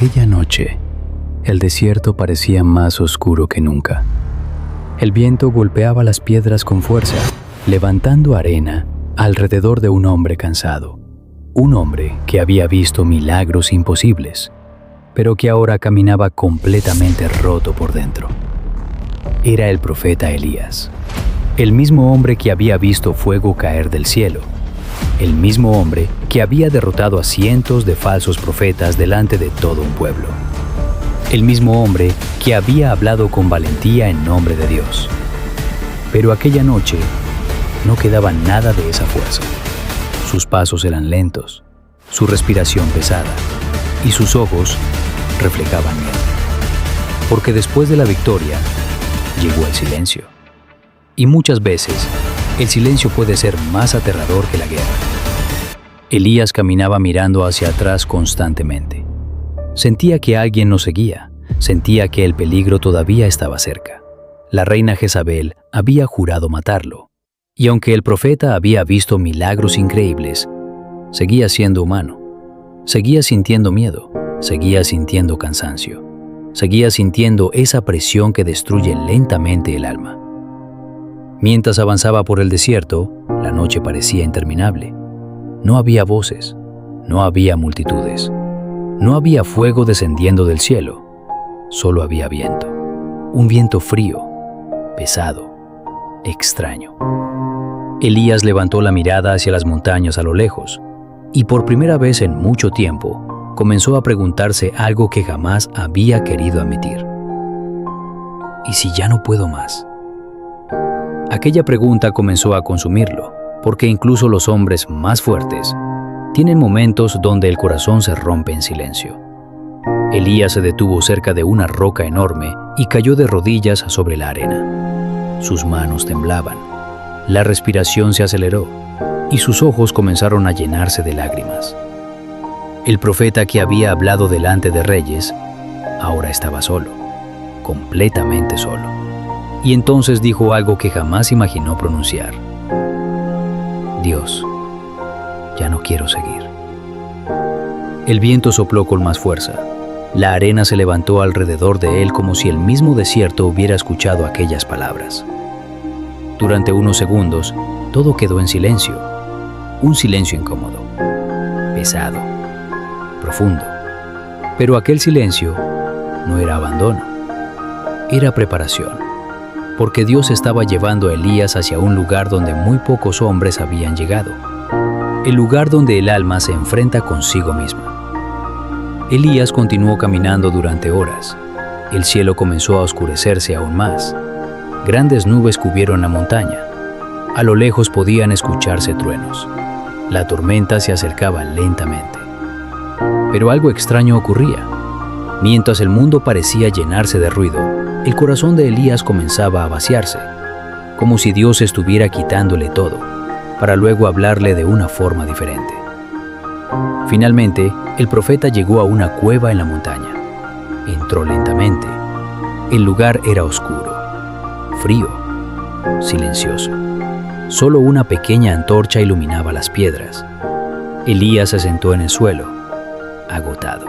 Aquella noche, el desierto parecía más oscuro que nunca. El viento golpeaba las piedras con fuerza, levantando arena alrededor de un hombre cansado. Un hombre que había visto milagros imposibles, pero que ahora caminaba completamente roto por dentro. Era el profeta Elías, el mismo hombre que había visto fuego caer del cielo, el mismo hombre que había derrotado a cientos de falsos profetas delante de todo un pueblo, el mismo hombre que había hablado con valentía en nombre de Dios. Pero aquella noche no quedaba nada de esa fuerza. Sus pasos eran lentos, su respiración pesada y sus ojos reflejaban miedo. Porque después de la victoria llegó el silencio. Y muchas veces el silencio puede ser más aterrador que la guerra. Elías caminaba mirando hacia atrás constantemente. Sentía que alguien nos seguía, sentía que el peligro todavía estaba cerca. La reina Jezabel había jurado matarlo, y aunque el profeta había visto milagros increíbles, seguía siendo humano. Seguía sintiendo miedo, seguía sintiendo cansancio, seguía sintiendo esa presión que destruye lentamente el alma. Mientras avanzaba por el desierto, la noche parecía interminable. No había voces, no había multitudes, no había fuego descendiendo del cielo, solo había viento. Un viento frío, pesado, extraño. Elías levantó la mirada hacia las montañas a lo lejos, y por primera vez en mucho tiempo comenzó a preguntarse algo que jamás había querido admitir. ¿Y si ya no puedo más? Aquella pregunta comenzó a consumirlo, porque incluso los hombres más fuertes tienen momentos donde el corazón se rompe en silencio. Elías se detuvo cerca de una roca enorme y cayó de rodillas sobre la arena. Sus manos temblaban, la respiración se aceleró y sus ojos comenzaron a llenarse de lágrimas. El profeta que había hablado delante de reyes ahora estaba solo, completamente solo. Y entonces dijo algo que jamás imaginó pronunciar. Dios, ya no quiero seguir. El viento sopló con más fuerza. La arena se levantó alrededor de él como si el mismo desierto hubiera escuchado aquellas palabras. Durante unos segundos, todo quedó en silencio. Un silencio incómodo, pesado, profundo. Pero aquel silencio no era abandono, era preparación. Porque Dios estaba llevando a Elías hacia un lugar donde muy pocos hombres habían llegado. El lugar donde el alma se enfrenta consigo misma. Elías continuó caminando durante horas. El cielo comenzó a oscurecerse aún más. Grandes nubes cubrieron la montaña. A lo lejos podían escucharse truenos. La tormenta se acercaba lentamente. Pero algo extraño ocurría. Mientras el mundo parecía llenarse de ruido, el corazón de Elías comenzaba a vaciarse, como si Dios estuviera quitándole todo, para luego hablarle de una forma diferente. Finalmente, el profeta llegó a una cueva en la montaña. Entró lentamente. El lugar era oscuro, frío, silencioso. Solo una pequeña antorcha iluminaba las piedras. Elías se sentó en el suelo, agotado.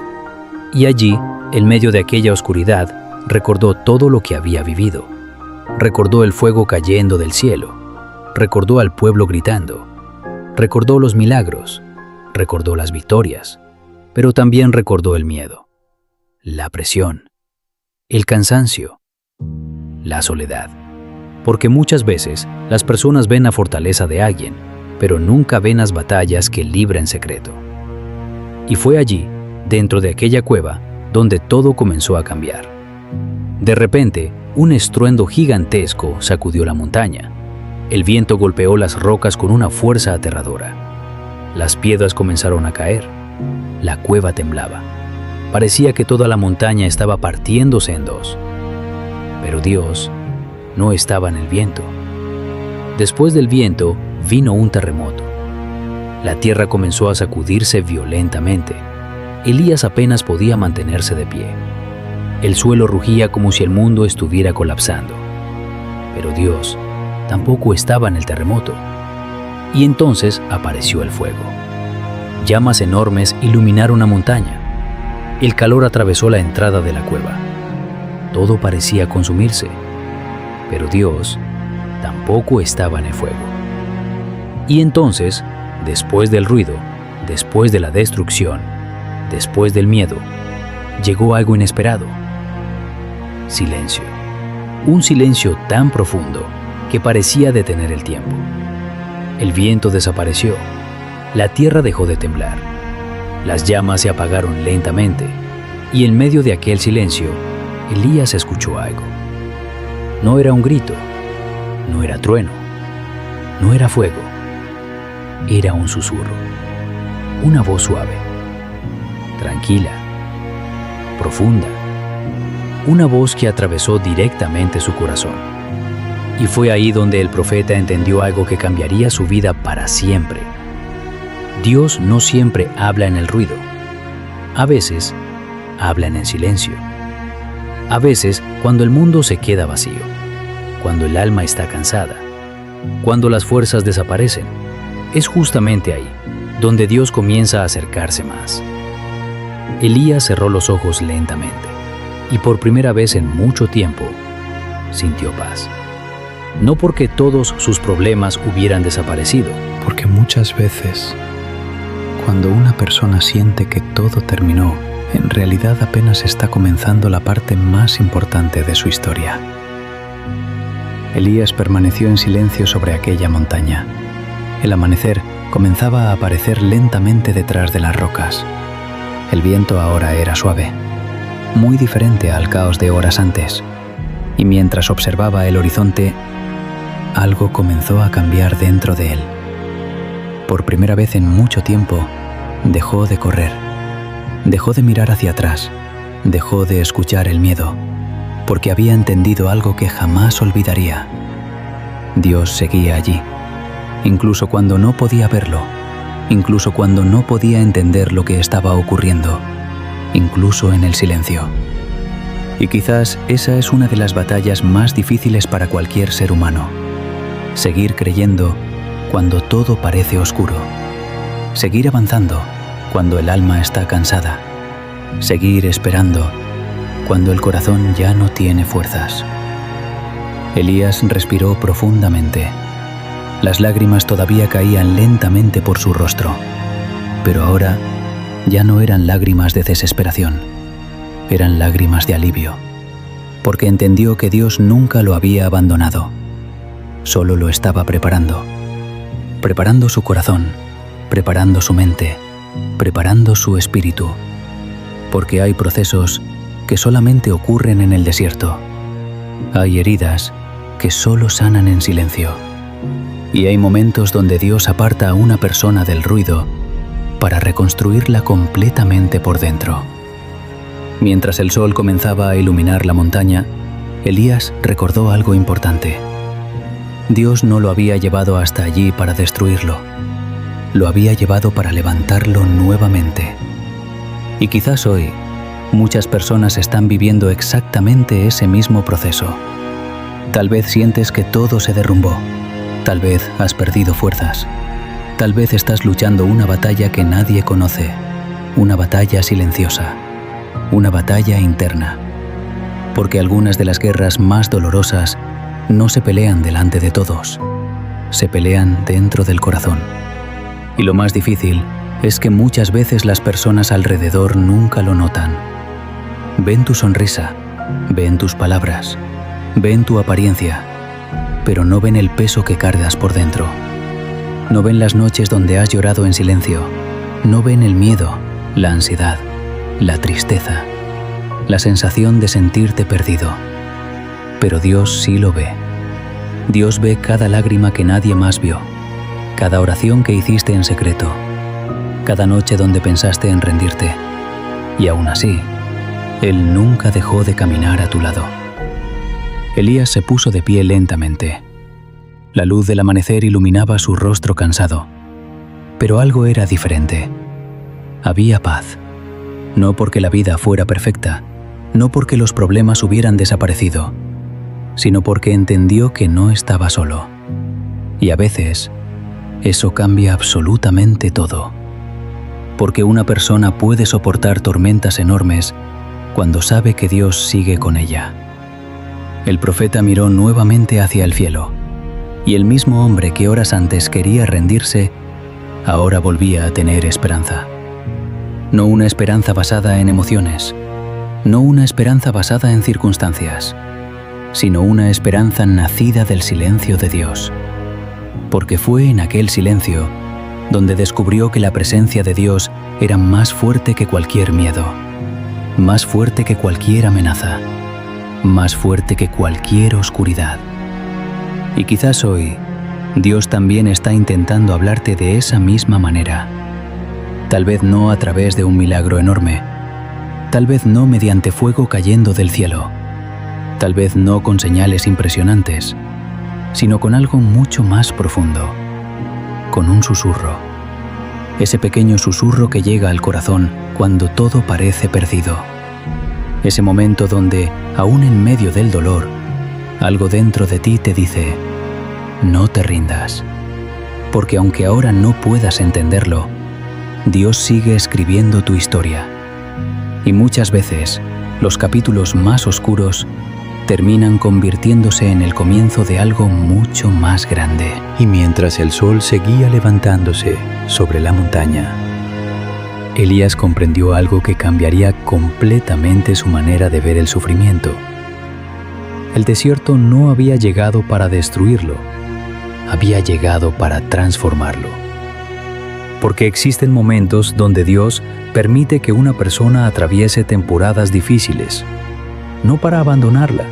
Y allí, en medio de aquella oscuridad, recordó todo lo que había vivido. Recordó el fuego cayendo del cielo. Recordó al pueblo gritando. Recordó los milagros. Recordó las victorias. Pero también recordó el miedo, la presión, el cansancio, la soledad. Porque muchas veces las personas ven la fortaleza de alguien, pero nunca ven las batallas que libra en secreto. Y fue allí, dentro de aquella cueva, donde todo comenzó a cambiar. De repente, un estruendo gigantesco sacudió la montaña. El viento golpeó las rocas con una fuerza aterradora. Las piedras comenzaron a caer. La cueva temblaba. Parecía que toda la montaña estaba partiéndose en dos. Pero Dios no estaba en el viento. Después del viento vino un terremoto. La tierra comenzó a sacudirse violentamente. Elías apenas podía mantenerse de pie. El suelo rugía como si el mundo estuviera colapsando. Pero Dios tampoco estaba en el terremoto. Y entonces apareció el fuego. Llamas enormes iluminaron la montaña. El calor atravesó la entrada de la cueva. Todo parecía consumirse, pero Dios tampoco estaba en el fuego. Y entonces, después del ruido, después de la destrucción, después del miedo, llegó algo inesperado. Silencio. Un silencio tan profundo que parecía detener el tiempo. El viento desapareció. La tierra dejó de temblar. Las llamas se apagaron lentamente, y en medio de aquel silencio, Elías escuchó algo. No era un grito, no era trueno, no era fuego. Era un susurro, una voz suave, tranquila, profunda, una voz que atravesó directamente su corazón. Y fue ahí donde el profeta entendió algo que cambiaría su vida para siempre. Dios no siempre habla en el ruido. A veces, habla en el silencio. A veces, cuando el mundo se queda vacío, cuando el alma está cansada, cuando las fuerzas desaparecen, es justamente ahí donde Dios comienza a acercarse más. Elías cerró los ojos lentamente y por primera vez en mucho tiempo sintió paz. No porque todos sus problemas hubieran desaparecido, Porque muchas veces, cuando una persona siente que todo terminó, en realidad apenas está comenzando la parte más importante de su historia. Elías permaneció en silencio sobre aquella montaña. El amanecer comenzaba a aparecer lentamente detrás de las rocas. El viento ahora era suave, muy diferente al caos de horas antes, y mientras observaba el horizonte, algo comenzó a cambiar dentro de él. Por primera vez en mucho tiempo, dejó de correr, dejó de mirar hacia atrás, dejó de escuchar el miedo, porque había entendido algo que jamás olvidaría. Dios seguía allí, incluso cuando no podía verlo, incluso cuando no podía entender lo que estaba ocurriendo, incluso en el silencio. Y quizás esa es una de las batallas más difíciles para cualquier ser humano. Seguir creyendo cuando todo parece oscuro. Seguir avanzando cuando el alma está cansada. Seguir esperando cuando el corazón ya no tiene fuerzas. Elías respiró profundamente. Las lágrimas todavía caían lentamente por su rostro, pero ahora ya no eran lágrimas de desesperación, eran lágrimas de alivio, porque entendió que Dios nunca lo había abandonado, solo lo estaba preparando su corazón, preparando su mente, preparando su espíritu, porque hay procesos que solamente ocurren en el desierto, hay heridas que solo sanan en silencio. Y hay momentos donde Dios aparta a una persona del ruido para reconstruirla completamente por dentro. Mientras el sol comenzaba a iluminar la montaña, Elías recordó algo importante. Dios no lo había llevado hasta allí para destruirlo. Lo había llevado para levantarlo nuevamente. Y quizás hoy, muchas personas están viviendo exactamente ese mismo proceso. Tal vez sientes que todo se derrumbó. Tal vez has perdido fuerzas. Tal vez estás luchando una batalla que nadie conoce, una batalla silenciosa, una batalla interna. Porque algunas de las guerras más dolorosas no se pelean delante de todos, se pelean dentro del corazón. Y lo más difícil es que muchas veces las personas alrededor nunca lo notan. Ven tu sonrisa, ven tus palabras, ven tu apariencia, pero no ven el peso que cargas por dentro. No ven las noches donde has llorado en silencio. No ven el miedo, la ansiedad, la tristeza, la sensación de sentirte perdido. Pero Dios sí lo ve. Dios ve cada lágrima que nadie más vio, cada oración que hiciste en secreto, cada noche donde pensaste en rendirte. Y aún así, Él nunca dejó de caminar a tu lado. Elías se puso de pie lentamente. La luz del amanecer iluminaba su rostro cansado, pero algo era diferente. Había paz, no porque la vida fuera perfecta, no porque los problemas hubieran desaparecido, sino porque entendió que no estaba solo. Y a veces, eso cambia absolutamente todo. porque una persona puede soportar tormentas enormes cuando sabe que Dios sigue con ella. El profeta miró nuevamente hacia el cielo, y el mismo hombre que horas antes quería rendirse, ahora volvía a tener esperanza. No una esperanza basada en emociones, no una esperanza basada en circunstancias, sino una esperanza nacida del silencio de Dios. Porque fue en aquel silencio donde descubrió que la presencia de Dios era más fuerte que cualquier miedo, más fuerte que cualquier amenaza, más fuerte que cualquier oscuridad. Y quizás hoy, Dios también está intentando hablarte de esa misma manera. Tal vez no a través de un milagro enorme, tal vez no mediante fuego cayendo del cielo, tal vez no con señales impresionantes, sino con algo mucho más profundo, con un susurro. Ese pequeño susurro que llega al corazón cuando todo parece perdido. Ese momento donde, aún en medio del dolor, algo dentro de ti te dice: no te rindas, porque aunque ahora no puedas entenderlo, Dios sigue escribiendo tu historia. Y muchas veces, los capítulos más oscuros terminan convirtiéndose en el comienzo de algo mucho más grande. Y mientras el sol seguía levantándose sobre la montaña, Elías comprendió algo que cambiaría completamente su manera de ver el sufrimiento. El desierto no había llegado para destruirlo, había llegado para transformarlo. Porque existen momentos donde Dios permite que una persona atraviese temporadas difíciles, no para abandonarla,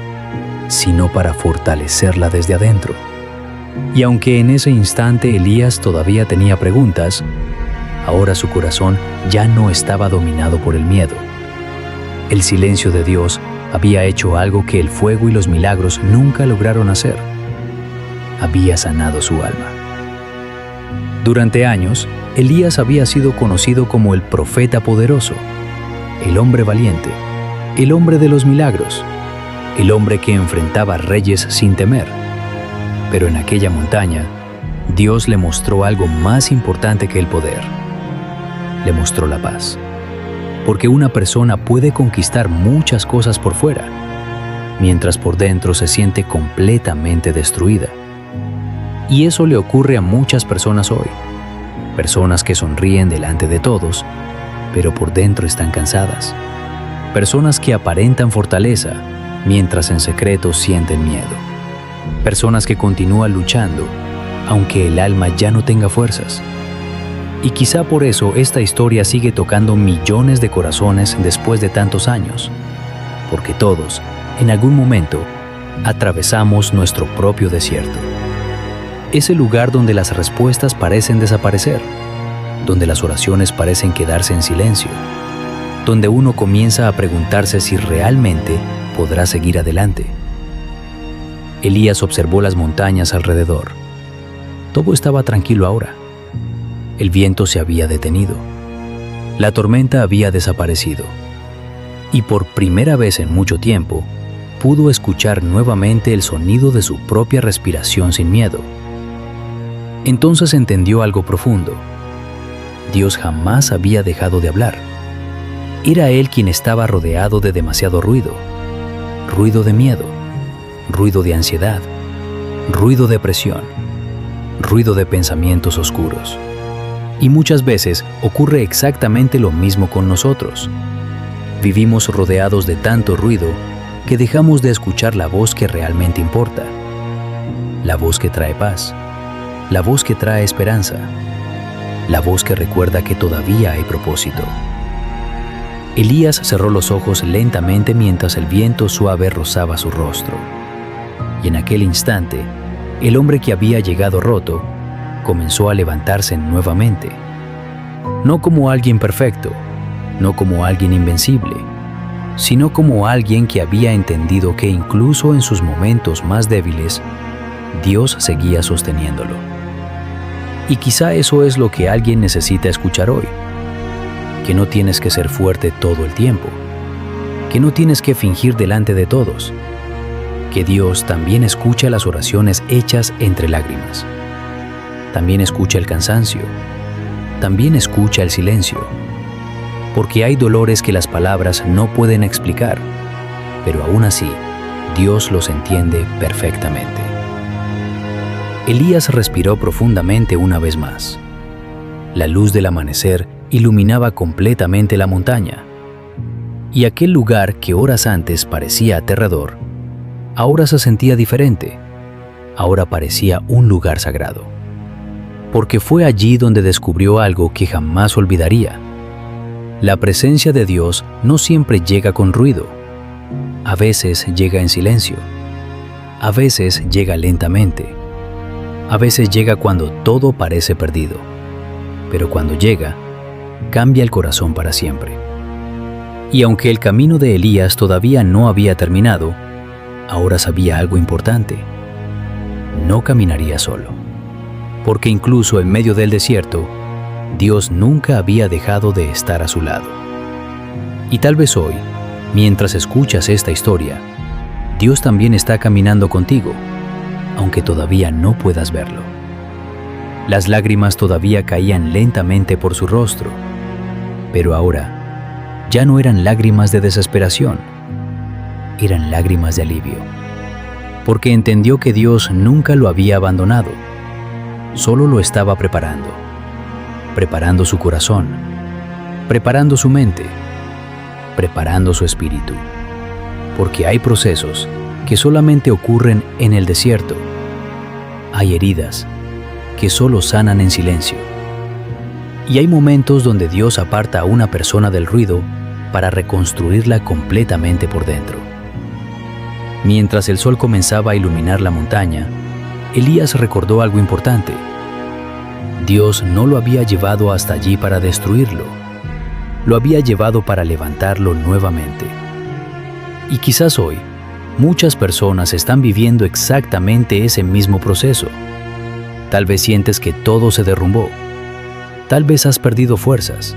sino para fortalecerla desde adentro. Y aunque en ese instante Elías todavía tenía preguntas, ahora su corazón ya no estaba dominado por el miedo. El silencio de Dios había hecho algo que el fuego y los milagros nunca lograron hacer. Había sanado su alma. Durante años, Elías había sido conocido como el profeta poderoso, el hombre valiente, el hombre de los milagros, el hombre que enfrentaba reyes sin temer. Pero en aquella montaña, Dios le mostró algo más importante que el poder. Le mostró la paz. Porque una persona puede conquistar muchas cosas por fuera, mientras por dentro se siente completamente destruida. Y eso le ocurre a muchas personas hoy. Personas que sonríen delante de todos, pero por dentro están cansadas. Personas que aparentan fortaleza, mientras en secreto sienten miedo. Personas que continúan luchando, aunque el alma ya no tenga fuerzas. Y quizá por eso esta historia sigue tocando millones de corazones después de tantos años. Porque todos, en algún momento, atravesamos nuestro propio desierto. Ese lugar donde las respuestas parecen desaparecer, donde las oraciones parecen quedarse en silencio, donde uno comienza a preguntarse si realmente podrá seguir adelante. Elías observó las montañas alrededor. Todo estaba tranquilo ahora. El viento se había detenido. La tormenta había desaparecido. Y por primera vez en mucho tiempo, pudo escuchar nuevamente el sonido de su propia respiración sin miedo. Entonces entendió algo profundo. Dios jamás había dejado de hablar. Era Él quien estaba rodeado de demasiado ruido. Ruido de miedo, ruido de ansiedad, ruido de presión, ruido de pensamientos oscuros. Y muchas veces ocurre exactamente lo mismo con nosotros. Vivimos rodeados de tanto ruido que dejamos de escuchar la voz que realmente importa, la voz que trae paz, la voz que trae esperanza, la voz que recuerda que todavía hay propósito. Elías cerró los ojos lentamente mientras el viento suave rozaba su rostro. Y en aquel instante, el hombre que había llegado roto comenzó a levantarse nuevamente. No como alguien perfecto, no como alguien invencible, sino como alguien que había entendido que incluso en sus momentos más débiles, Dios seguía sosteniéndolo. Y quizá eso es lo que alguien necesita escuchar hoy. Que no tienes que ser fuerte todo el tiempo. Que no tienes que fingir delante de todos. Que Dios también escucha las oraciones hechas entre lágrimas. También escucha el cansancio. también escucha el silencio, porque hay dolores que las palabras no pueden explicar, pero aún así, Dios los entiende perfectamente. Elías respiró profundamente una vez más. La luz del amanecer iluminaba completamente la montaña, y aquel lugar que horas antes parecía aterrador, ahora se sentía diferente. Ahora parecía un lugar sagrado, porque fue allí donde descubrió algo que jamás olvidaría. La presencia de Dios no siempre llega con ruido. A veces llega en silencio. A veces llega lentamente. A veces llega cuando todo parece perdido. Pero cuando llega, cambia el corazón para siempre. Y aunque el camino de Elías todavía no había terminado, ahora sabía algo importante. No caminaría solo, porque incluso en medio del desierto, Dios nunca había dejado de estar a su lado. Y tal vez hoy, mientras escuchas esta historia, Dios también está caminando contigo, aunque todavía no puedas verlo. Las lágrimas todavía caían lentamente por su rostro, pero ahora ya no eran lágrimas de desesperación, eran lágrimas de alivio, porque entendió que Dios nunca lo había abandonado, solo lo estaba preparando su corazón, preparando su mente, preparando su espíritu, porque hay procesos que solamente ocurren en el desierto. Hay heridas que solo sanan en silencio. Y hay momentos donde Dios aparta a una persona del ruido para reconstruirla completamente por dentro. Mientras el sol comenzaba a iluminar la montaña, Elías recordó algo importante. Dios no lo había llevado hasta allí para destruirlo, lo había llevado para levantarlo nuevamente. Y quizás hoy, muchas personas están viviendo exactamente ese mismo proceso. Tal vez sientes que todo se derrumbó. Tal vez has perdido fuerzas.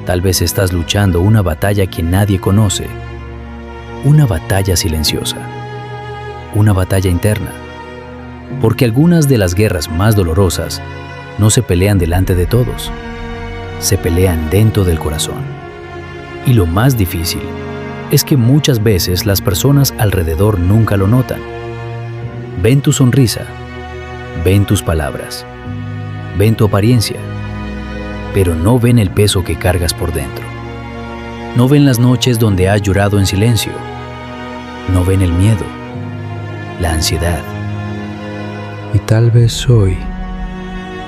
Tal vez estás luchando una batalla que nadie conoce. Una batalla silenciosa. Una batalla interna. Porque algunas de las guerras más dolorosas no se pelean delante de todos. Se pelean dentro del corazón. Y lo más difícil es que muchas veces las personas alrededor nunca lo notan. Ven tu sonrisa, ven tus palabras, ven tu apariencia, pero no ven el peso que cargas por dentro. No ven las noches donde has llorado en silencio. No ven el miedo, la ansiedad. Y tal vez hoy,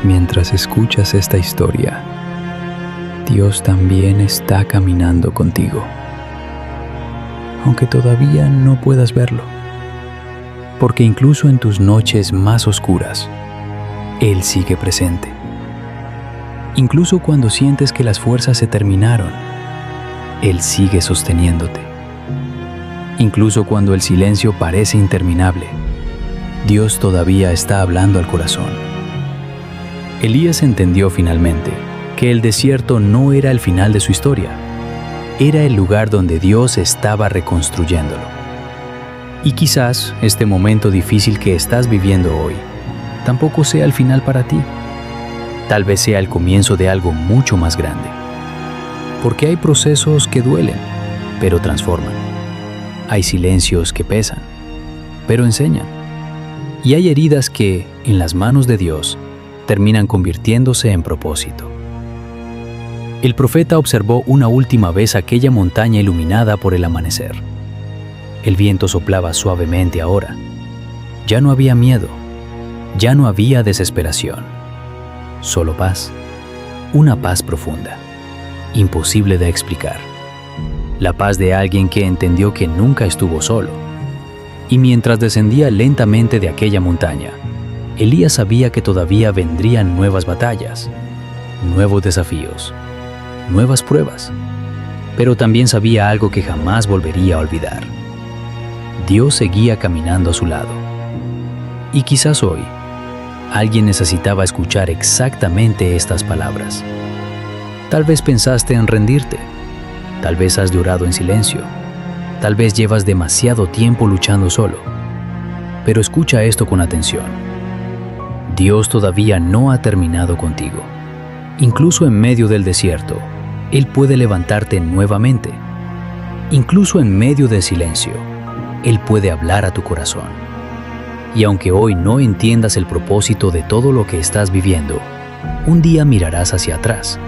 mientras escuchas esta historia, Dios también está caminando contigo, aunque todavía no puedas verlo, porque incluso en tus noches más oscuras, Él sigue presente. Incluso cuando sientes que las fuerzas se terminaron, Él sigue sosteniéndote. Incluso cuando el silencio parece interminable, Dios todavía está hablando al corazón. Elías entendió finalmente que el desierto no era el final de su historia, era el lugar donde Dios estaba reconstruyéndolo. Y quizás este momento difícil que estás viviendo hoy tampoco sea el final para ti. Tal vez sea el comienzo de algo mucho más grande. Porque hay procesos que duelen, pero transforman. Hay silencios que pesan, pero enseñan. Y hay heridas que, en las manos de Dios, terminan convirtiéndose en propósito. El profeta observó una última vez aquella montaña iluminada por el amanecer. El viento soplaba suavemente ahora. Ya no había miedo, ya no había desesperación. Solo paz, una paz profunda, imposible de explicar. La paz de alguien que entendió que nunca estuvo solo. Y mientras descendía lentamente de aquella montaña, Elías sabía que todavía vendrían nuevas batallas, nuevos desafíos, nuevas pruebas, pero también sabía algo que jamás volvería a olvidar. Dios seguía caminando a su lado. Y quizás hoy, alguien necesitaba escuchar exactamente estas palabras. Tal vez pensaste en rendirte, tal vez has llorado en silencio, tal vez llevas demasiado tiempo luchando solo, pero escucha esto con atención. Dios todavía no ha terminado contigo. Incluso en medio del desierto, Él puede levantarte nuevamente. Incluso en medio del silencio, Él puede hablar a tu corazón. Y aunque hoy no entiendas el propósito de todo lo que estás viviendo, un día mirarás hacia atrás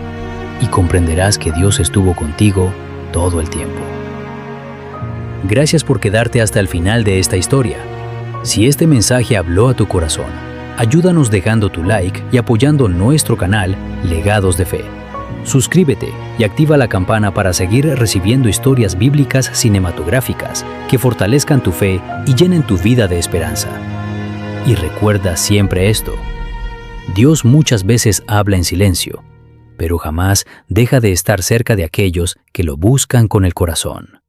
y comprenderás que Dios estuvo contigo todo el tiempo. Gracias por quedarte hasta el final de esta historia. Si este mensaje habló a tu corazón, ayúdanos dejando tu like y apoyando nuestro canal Legados de Fe. Suscríbete y activa la campana para seguir recibiendo historias bíblicas cinematográficas que fortalezcan tu fe y llenen tu vida de esperanza. Y recuerda siempre esto: Dios muchas veces habla en silencio, pero jamás deja de estar cerca de aquellos que lo buscan con el corazón.